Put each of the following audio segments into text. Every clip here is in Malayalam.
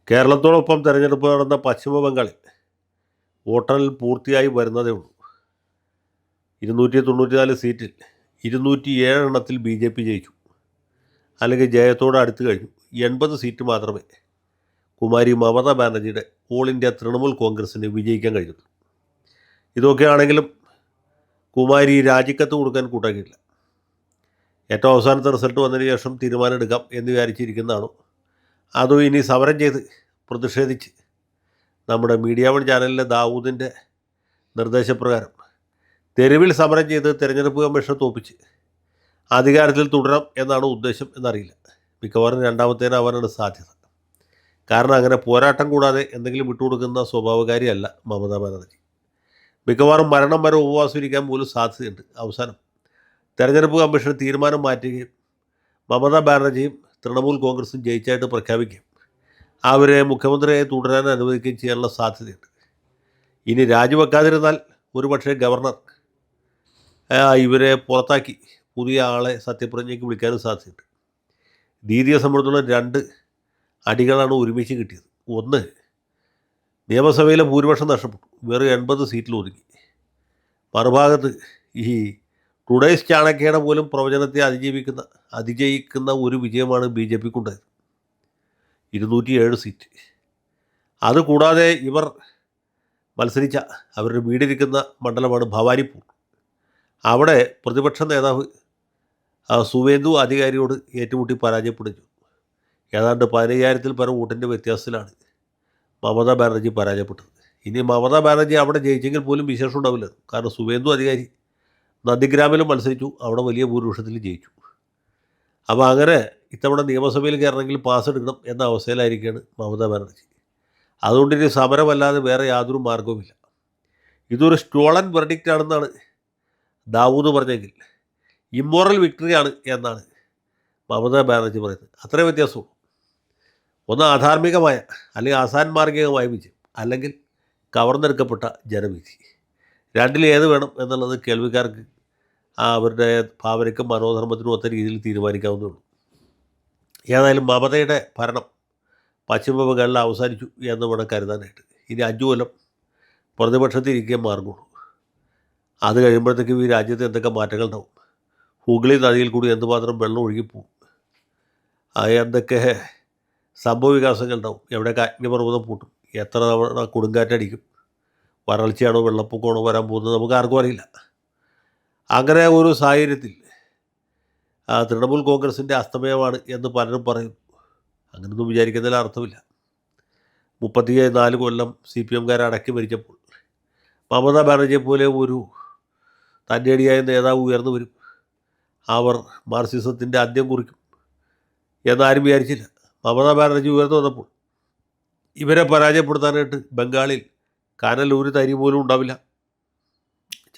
കേരളത്തോടൊപ്പം തെരഞ്ഞെടുപ്പ് നടന്ന പശ്ചിമ ബംഗാളിൽ വോട്ടെണ്ണൽ പൂർത്തിയായി വരുന്നതേ ഉള്ളൂ. 294 സീറ്റിൽ 207 എണ്ണത്തിൽ ബി ജെ പി ജയിച്ചു, അല്ലെങ്കിൽ ജയത്തോട് അടുത്ത് കഴിഞ്ഞു. 80 സീറ്റ് മാത്രമേ കുമാരി മമതാ ബാനർജിയുടെ ഓൾ ഇന്ത്യ തൃണമൂൽ കോൺഗ്രസിന് വിജയിക്കാൻ കഴിഞ്ഞിട്ടുള്ളൂ. ഇതൊക്കെയാണെങ്കിലും കുമാരി രാജിക്കത്ത് കൊടുക്കാൻ കൂട്ടാക്കിയിട്ടില്ല. ഏറ്റവും അവസാനത്തെ റിസൾട്ട് വന്നതിന് ശേഷം തീരുമാനമെടുക്കാം എന്ന് വിചാരിച്ചിരിക്കുന്നതാണോ, അതോ ഇനി സമരം ചെയ്ത് പ്രതിഷേധിച്ച് നമ്മുടെ മീഡിയ വൺ ചാനലിലെ ദാവൂദിൻ്റെ നിർദ്ദേശപ്രകാരം തെരുവിൽ സമരം ചെയ്ത് തെരഞ്ഞെടുപ്പ് കമ്മീഷനെ തോപ്പിച്ച് അധികാരത്തിൽ തുടരാം എന്നാണ് ഉദ്ദേശം എന്നറിയില്ല. മിക്കവാറും രണ്ടാമത്തേനാവാനാണ് സാധ്യത. കാരണം അങ്ങനെ പോരാട്ടം കൂടാതെ എന്തെങ്കിലും വിട്ടുകൊടുക്കുന്ന സ്വഭാവകാരിയല്ല മമതാ ബാനർജി. മിക്കവാറും മരണം വരെ ഉപവാസം ഇരിക്കാൻ പോലും സാധ്യതയുണ്ട്. അവസാനം തെരഞ്ഞെടുപ്പ് കമ്മീഷൻ തീരുമാനം മാറ്റുകയും മമതാ ബാനർജിയും തൃണമൂൽ കോൺഗ്രസും ജയിച്ചായിട്ട് പ്രഖ്യാപിക്കുകയും അവരെ മുഖ്യമന്ത്രിയെ തുടരാൻ അനുവദിക്കുകയും ചെയ്യാനുള്ള സാധ്യതയുണ്ട്. ഇനി രാജിവെക്കാതിരുന്നാൽ ഒരുപക്ഷെ ഗവർണർ ഇവരെ പുറത്താക്കി പുതിയ ആളെ സത്യപ്രതിജ്ഞയ്ക്ക് വിളിക്കാനും സാധ്യതയുണ്ട്. ദീദിയെ സംബന്ധിച്ചിടത്തോളം 2 അടികളാണ് ഒരുമിച്ച് കിട്ടിയത്. ഒന്ന്, നിയമസഭയിലെ ഭൂരിപക്ഷം നഷ്ടപ്പെട്ടു, വെറും 80 സീറ്റിൽ ഒതുങ്ങി. മറുഭാഗത്ത് ഈ ടുഡേയ്സ് ചാണക്യയുടെ പോലും പ്രവചനത്തെ അതിജയിക്കുന്ന ഒരു വിജയമാണ് ബി ജെ പിക്കുണ്ടായത്, 207 സീറ്റ്. അതുകൂടാതെ ഇവർ മത്സരിച്ച അവരുടെ വീടിരിക്കുന്ന മണ്ഡലമാണ് ഭവാനിപ്പൂർ. അവിടെ പ്രതിപക്ഷ നേതാവ് സുവേന്ദു അധികാരിയോട് ഏറ്റുമുട്ടി പരാജയപ്പെടുന്നു. ഏതാണ്ട് 15,000-ൽ പരം വോട്ടിൻ്റെ വ്യത്യാസത്തിലാണ് മമതാ ബാനർജി പരാജയപ്പെട്ടത്. ഇനി മമതാ ബാനർജി അവിടെ ജയിച്ചെങ്കിൽ പോലും വിശേഷം ഉണ്ടാവില്ല. കാരണം സുവേന്ദു അധികാരി നന്ദിഗ്രാമിലും മത്സരിച്ചു, അവിടെ വലിയ ഭൂരിപക്ഷത്തിൽ ജയിച്ചു. അപ്പോൾ അങ്ങനെ ഇത്തവണ നിയമസഭയിൽ കയറണമെങ്കിൽ പാസ് എടുക്കണം എന്ന അവസ്ഥയിലായിരിക്കുകയാണ് മമതാ ബാനർജി. അതുകൊണ്ട് ഇനി സമരമല്ലാതെ വേറെ യാതൊരു മാർഗവുമില്ല. ഇതൊരു സ്റ്റോളൻ വെർഡിക്റ്റ് ആണെന്നാണ് ദാവൂദ് പറഞ്ഞെങ്കിൽ ഇമ്മോറൽ വിക്ടറിയാണ് എന്നാണ് മമതാ ബാനർജി പറയുന്നത്. അത്രയും വ്യത്യാസമുള്ളൂ. ഒന്ന് ആധാർമികമായ അല്ലെങ്കിൽ അസാൻമാർഗികമായ വിജയം, അല്ലെങ്കിൽ കവർന്നെടുക്കപ്പെട്ട ജനവിധി. രണ്ടിൽ ഏത് വേണം എന്നുള്ളത് കേൾവിക്കാർക്ക് അവരുടെ ഭാവനയ്ക്കും മനോധർമ്മത്തിനും ഒത്ത രീതിയിൽ തീരുമാനിക്കാവുന്നേ ഉള്ളൂ. ഏതായാലും മമതയുടെ ഭരണം പശ്ചിമ ബംഗാളിൽ അവസാനിച്ചു എന്ന് വേണം കരുതാനായിട്ട്. ഇനി 5 കൊല്ലം പ്രതിപക്ഷത്തിരിക്കാൻ മാർഗമുള്ളൂ. അത് കഴിയുമ്പോഴത്തേക്കും ഈ രാജ്യത്ത് എന്തൊക്കെ മാറ്റങ്ങൾ ഉണ്ടാവും. ഹൂഗ്ലി നദിയിൽ കൂടി എന്തുമാത്രം വെള്ളം ഒഴുകിപ്പോവും, എന്തൊക്കെ സംഭവ വികാസങ്ങൾ ഉണ്ടാവും, എവിടെയൊക്കെ അഗ്നിപർവ്വതം പൂട്ടും, എത്ര തവണ കൊടുങ്കാറ്റടിക്കും, വരൾച്ചയാണോ വെള്ളപ്പൊക്കമാണോ വരാൻ പോകുന്നത് നമുക്ക് ആർക്കും അറിയില്ല. അങ്ങനെ ഒരു സാഹചര്യത്തിൽ തൃണമൂൽ കോൺഗ്രസിൻ്റെ അസ്തമയമാണ് എന്ന് പലരും പറയും. അങ്ങനെയൊന്നും വിചാരിക്കുന്നതിൽ അർത്ഥമില്ല. 34 കൊല്ലം CPM-കാരെ അടക്കി ഭരിച്ചപ്പോൾ മമതാ ബാനർജിയെ പോലെ ഒരു തൻ്റെടിയായ നേതാവ് ഉയർന്നു വരും, അവർ മാർക്സിസത്തിൻ്റെ അന്ത്യം കുറിക്കും എന്നാരും വിചാരിച്ചില്ല. മമതാ ബാനർജി ഉയർന്നു വന്നപ്പോൾ ഇവരെ പരാജയപ്പെടുത്താനായിട്ട് ബംഗാളിൽ കാനൽ ഒരു തരി പോലും ഉണ്ടാവില്ല.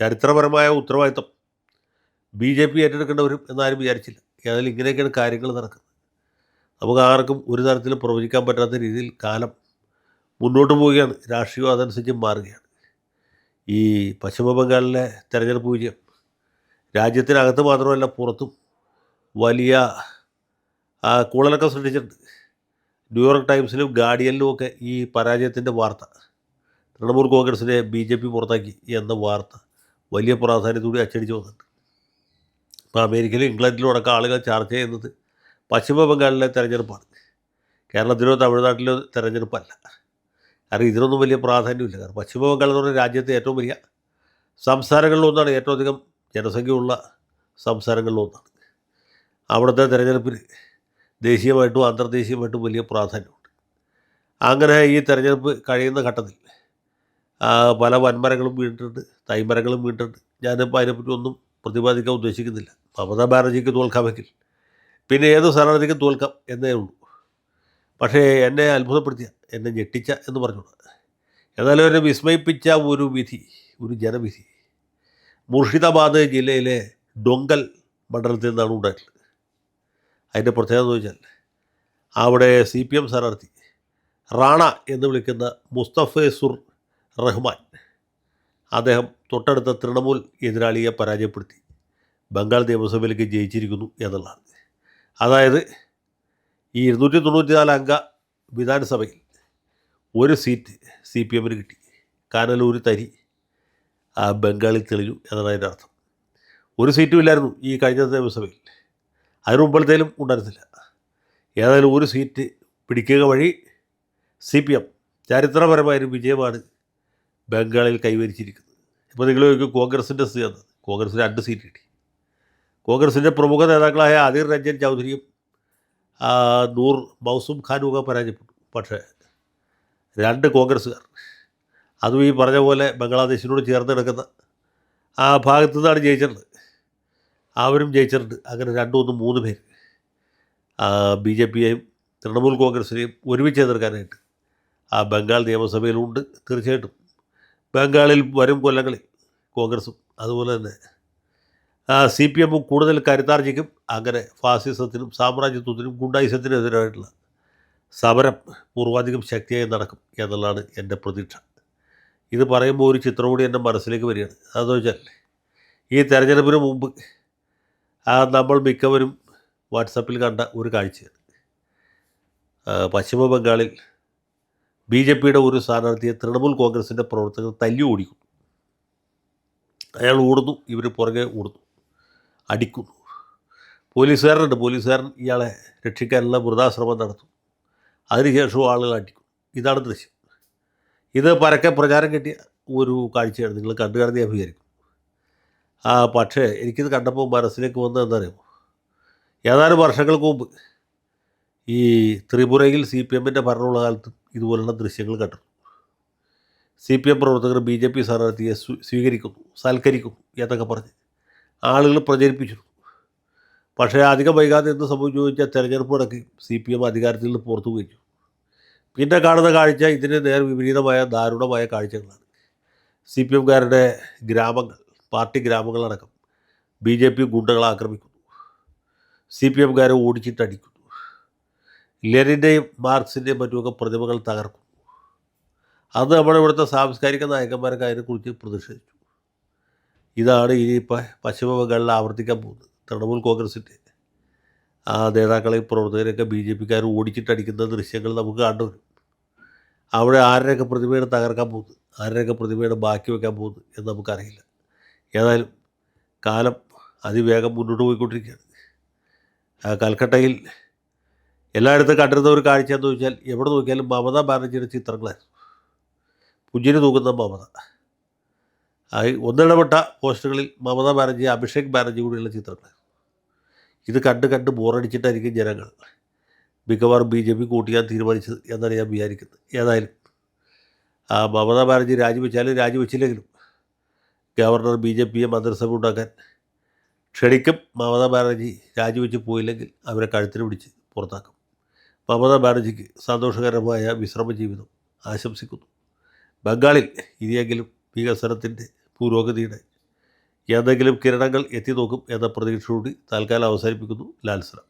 ചരിത്രപരമായ ഉത്തരവാദിത്തം BJP ഏറ്റെടുക്കേണ്ടി വരും എന്നാരും വിചാരിച്ചില്ല. ഏതായാലും ഇങ്ങനെയൊക്കെയാണ് കാര്യങ്ങൾ നടക്കുന്നത്. നമുക്ക് ആർക്കും ഒരു തരത്തിലും പ്രവചിക്കാൻ പറ്റാത്ത രീതിയിൽ കാലം മുന്നോട്ട് പോവുകയാണ്. രാഷ്ട്രീയം അതനുസരിച്ച് മാറുകയാണ്. ഈ പശ്ചിമ ബംഗാളിലെ തെരഞ്ഞെടുപ്പ് വിജയം രാജ്യത്തിനകത്ത് മാത്രമല്ല പുറത്തും വലിയ കൂളലൊക്കെ സൃഷ്ടിച്ചിട്ടുണ്ട്. ന്യൂയോർക്ക് ടൈംസിലും ഗാർഡിയനിലും ഒക്കെ ഈ പരാജയത്തിൻ്റെ വാർത്ത, തൃണമൂൽ കോൺഗ്രസിനെ BJP പുറത്താക്കി എന്ന വാർത്ത വലിയ പ്രാധാന്യത്തോടെ അച്ചടിച്ച് വന്നിട്ടുണ്ട്. ഇപ്പോൾ അമേരിക്കയിലും ഇംഗ്ലണ്ടിലും അടക്കം ആളുകൾ ചർച്ച ചെയ്യുന്നത് പശ്ചിമ ബംഗാളിലെ തെരഞ്ഞെടുപ്പാണ്, കേരളത്തിലോ തമിഴ്നാട്ടിലോ തെരഞ്ഞെടുപ്പല്ല. കാരണം ഇതിനൊന്നും വലിയ പ്രാധാന്യമില്ല. കാരണം പശ്ചിമ ബംഗാൾ എന്ന് പറഞ്ഞാൽ രാജ്യത്തെ ഏറ്റവും വലിയ സംസ്ഥാനങ്ങളിലൊന്നാണ്, ഏറ്റവും അധികം ജനസംഖ്യയുള്ള സംസ്ഥാനങ്ങളിലൊന്നാണ്. അവിടുത്തെ തെരഞ്ഞെടുപ്പിന് ദേശീയമായിട്ടും അന്തർദേശീയമായിട്ടും വലിയ പ്രാധാന്യമുണ്ട്. അങ്ങനെ ഈ തെരഞ്ഞെടുപ്പ് കഴിയുന്ന ഘട്ടത്തിൽ പല വൻമരങ്ങളും വീണിട്ടുണ്ട്, തൈമരങ്ങളും വീണിട്ടുണ്ട്. ഞാനിപ്പോൾ അതിനെപ്പറ്റി ഒന്നും പ്രതിപാദിക്കാൻ ഉദ്ദേശിക്കുന്നില്ല. മമതാ ബാനർജിക്ക് തോൽക്കാമെങ്കിൽ പിന്നെ ഏത് സ്ഥാനാർത്ഥിക്കും തോൽക്കാം എന്നേ ഉള്ളൂ. പക്ഷേ എന്നെ അത്ഭുതപ്പെടുത്തിയ, എന്നെ ഞെട്ടിച്ച എന്ന് പറഞ്ഞുകൊണ്ട്, എന്നാലും എന്നെ വിസ്മയിപ്പിച്ച ഒരു വിധി, ഒരു ജനവിധി മുർഷിദാബാദ് ജില്ലയിലെ ഡൊങ്കൽ മണ്ഡലത്തിൽ നിന്നാണ് ഉണ്ടായിട്ടുള്ളത്. അതിൻ്റെ പ്രത്യേകത എന്ന് വെച്ചാൽ അവിടെ CPM സ്ഥാനാർത്ഥി റാണ എന്ന് വിളിക്കുന്ന മുസ്തഫേസുർ റഹ്മാൻ, അദ്ദേഹം തൊട്ടടുത്ത തൃണമൂൽ എതിരാളിയെ പരാജയപ്പെടുത്തി ബംഗാൾ നിയമസഭയിലേക്ക് ജയിച്ചിരിക്കുന്നു എന്നുള്ളതാണ്. അതായത് ഈ 294 അംഗ വിധാനസഭയിൽ ഒരു സീറ്റ് CPM കിട്ടി. കാനലൂർ തരി ബംഗാളിൽ തെളിഞ്ഞു എന്നാണ് അതിൻ്റെ അർത്ഥം. ഒരു സീറ്റും ഇല്ലായിരുന്നു ഈ കഴിഞ്ഞ നിയമസഭയിൽ. അതിന് മുമ്പത്തേലും ഉണ്ടായിരുന്നില്ല. ഏതായാലും ഒരു സീറ്റ് പിടിക്കുക വഴി CPM ചരിത്രപരമായൊരു വിജയമാണ് ബംഗാളിൽ കൈവരിച്ചിരിക്കുന്നത്. ഇപ്പോൾ നിങ്ങൾ ചോദിക്കും കോൺഗ്രസിൻ്റെ സ്ഥിതി എന്ന്. കോൺഗ്രസിന് 2 സീറ്റ് കിട്ടി. കോൺഗ്രസിൻ്റെ പ്രമുഖ നേതാക്കളായ അധീർ രഞ്ജൻ ചൗധരിയും നൂർ മൗസും ഖാനും ഒക്കെ പരാജയപ്പെട്ടു. പക്ഷേ 2 കോൺഗ്രസ്സുകാർ, അതും ഈ പറഞ്ഞ പോലെ ബംഗ്ലാദേശിനോട് ചേർന്ന് കിടക്കുന്ന ആ ഭാഗത്തു നിന്നാണ് ജയിച്ചിട്ടുണ്ട്. അവരും ജയിച്ചിട്ടുണ്ട്. അങ്ങനെ 3 പേര് BJPയെയും തൃണമൂൽ കോൺഗ്രസിനെയും ഒരുമിച്ച് എതിർക്കാനായിട്ട് ബംഗാൾ നിയമസഭയിലുണ്ട്. തീർച്ചയായിട്ടും ബംഗാളിൽ വരും കൊല്ലങ്ങളിൽ കോൺഗ്രസും അതുപോലെ തന്നെ CPMഉം കൂടുതൽ കരുത്താർജിക്കും. അങ്ങനെ ഫാസിസത്തിനും സാമ്രാജ്യത്വത്തിനും ഗുണ്ടായിസത്തിനും എതിരായിട്ടുള്ള സമരം പൂർവാധികം ശക്തിയായി നടക്കും എന്നുള്ളതാണ് എൻ്റെ പ്രതീക്ഷ. ഇത് പറയുമ്പോൾ ഒരു ചിത്രം കൂടി എൻ്റെ മനസ്സിലേക്ക് വരികയാണ്. അതെന്ന് വെച്ചാൽ ഈ തെരഞ്ഞെടുപ്പിന് മുമ്പ് നമ്മൾ മിക്കവരും വാട്സാപ്പിൽ കണ്ട ഒരു കാഴ്ചയാണ്. പശ്ചിമ ബംഗാളിൽ BJPയുടെ ഒരു സ്ഥാനാർത്ഥിയെ തൃണമൂൽ കോൺഗ്രസിൻ്റെ പ്രവർത്തകർ തല്ലി ഓടിക്കുന്നു. അയാൾ ഓടുന്നു, ഇവർ പുറകെ ഓടുന്നു, അടിക്കുന്നു. പോലീസുകാരൻ ഇയാളെ രക്ഷിക്കാനുള്ള വൃഥാശ്രമം നടത്തും. അതിനുശേഷവും ആളുകൾ അടിക്കും. ഇതാണ് ദൃശ്യം. ഇത് പരക്കെ പ്രചാരം കിട്ടിയ ഒരു കാഴ്ചയാണ്. നിങ്ങൾ കണ്ടു കാണുന്ന ഞാൻ വിചാരിക്കും. പക്ഷേ എനിക്കിത് കണ്ടപ്പോൾ മനസ്സിലേക്ക് വന്നത് എന്താണെന്നറിയുമോ? ഏതാനും വർഷങ്ങൾക്ക് മുമ്പ് ഈ ത്രിപുരയിൽ CPMൻ്റെ ഭരണമുള്ള കാലത്തും ഇതുപോലുള്ള ദൃശ്യങ്ങൾ കണ്ടു. CPM പ്രവർത്തകർ BJP സ്ഥാനാർത്ഥിയെ സ്വീകരിക്കുന്നു, സൽക്കരിക്കുന്നു എന്നൊക്കെ പറഞ്ഞ് ആളുകൾ പ്രചരിപ്പിച്ചിരുന്നു. പക്ഷേ അധികം വൈകാതെ എന്ത് സംഭവിച്ചു ചോദിച്ചാൽ തെരഞ്ഞെടുപ്പ് നടക്കുകയും CPM അധികാരത്തിൽ നിന്ന് പുറത്തു പോയി. പിന്നെ കാണുന്ന കാഴ്ച ഇതിന് നേർ വിപരീതമായ ദാരുണമായ കാഴ്ചകളാണ്. CPMകാരുടെ ഗ്രാമങ്ങൾ, പാർട്ടി ഗ്രാമങ്ങളടക്കം BJP ഗുണ്ടകളെ ആക്രമിക്കുന്നു. CPMകാരെ ഓടിച്ചിട്ടടിക്കുന്നു. ലെനിൻ്റെയും മാർക്സിൻ്റെയും മറ്റുമൊക്കെ പ്രതിമകൾ തകർക്കുന്നു. അത് നമ്മുടെ ഇവിടുത്തെ സാംസ്കാരിക നായകന്മാരൊക്കെ അതിനെക്കുറിച്ച് പ്രതിഷേധിച്ചു. ഇതാണ് ഇനിയിപ്പോൾ പശ്ചിമ ബംഗാളിൽ ആവർത്തിക്കാൻ പോകുന്നത്. തൃണമൂൽ കോൺഗ്രസിൻ്റെ നേതാക്കളെയും പ്രവർത്തകരെയൊക്കെ BJPക്കാർ ഓടിച്ചിട്ടടിക്കുന്ന ദൃശ്യങ്ങൾ നമുക്ക് കണ്ടുവരും. അവിടെ ആരുടെയൊക്കെ പ്രതിമയാണ് തകർക്കാൻ പോകുന്നത്, ആരുടെയൊക്കെ പ്രതിമയാണ് ബാക്കി വയ്ക്കാൻ പോകുന്നത് എന്ന് നമുക്കറിയില്ല. ഏതായാലും കാലം അതിവേഗം മുന്നോട്ട് പോയിക്കൊണ്ടിരിക്കുകയാണ്. കൽക്കട്ടയിൽ എല്ലായിടത്തും കണ്ടിരുന്ന ഒരു കാഴ്ച എന്ന് വെച്ചാൽ എവിടെ നോക്കിയാലും മമതാ ബാനർജിയുടെ ചിത്രങ്ങളായിരുന്നു. പുഞ്ചിരി തൂക്കുന്ന മമത. ഒന്നിടപെട്ട പോസ്റ്റുകളിൽ മമതാ ബാനർജി, അഭിഷേക് ബാനർജി കൂടിയുള്ള ചിത്രങ്ങളായിരുന്നു. ഇത് കണ്ട് ബോറടിച്ചിട്ടായിരിക്കും ജനങ്ങൾ മിക്കവാറും BJP കൂട്ടിയാൻ തീരുമാനിച്ചത് എന്നാണ് ഞാൻ വിചാരിക്കുന്നത്. ഏതായാലും മമതാ ബാനർജി രാജിവെച്ചാലും രാജിവെച്ചില്ലെങ്കിലും ഗവർണർ BJPയെ മന്ത്രിസഭ ഉണ്ടാക്കാൻ ക്ഷണിക്കും. മമതാ ബാനർജി രാജിവെച്ച് പോയില്ലെങ്കിൽ അവരെ കഴുത്തിന് പിടിച്ച് പുറത്താക്കും. മമതാ ബാനർജിക്ക് സന്തോഷകരമായ വിശ്രമ ജീവിതം ആശംസിക്കുന്നു. ബംഗാളിൽ ഇനിയെങ്കിലും വികസനത്തിൻ്റെ പുരോഗതിയുടെ എന്തെങ്കിലും കിരണങ്ങൾ എത്തി നോക്കും എന്ന പ്രതീക്ഷയോടെ തൽക്കാലം അവസാനിപ്പിക്കുന്നു. ലാൽ സലാം.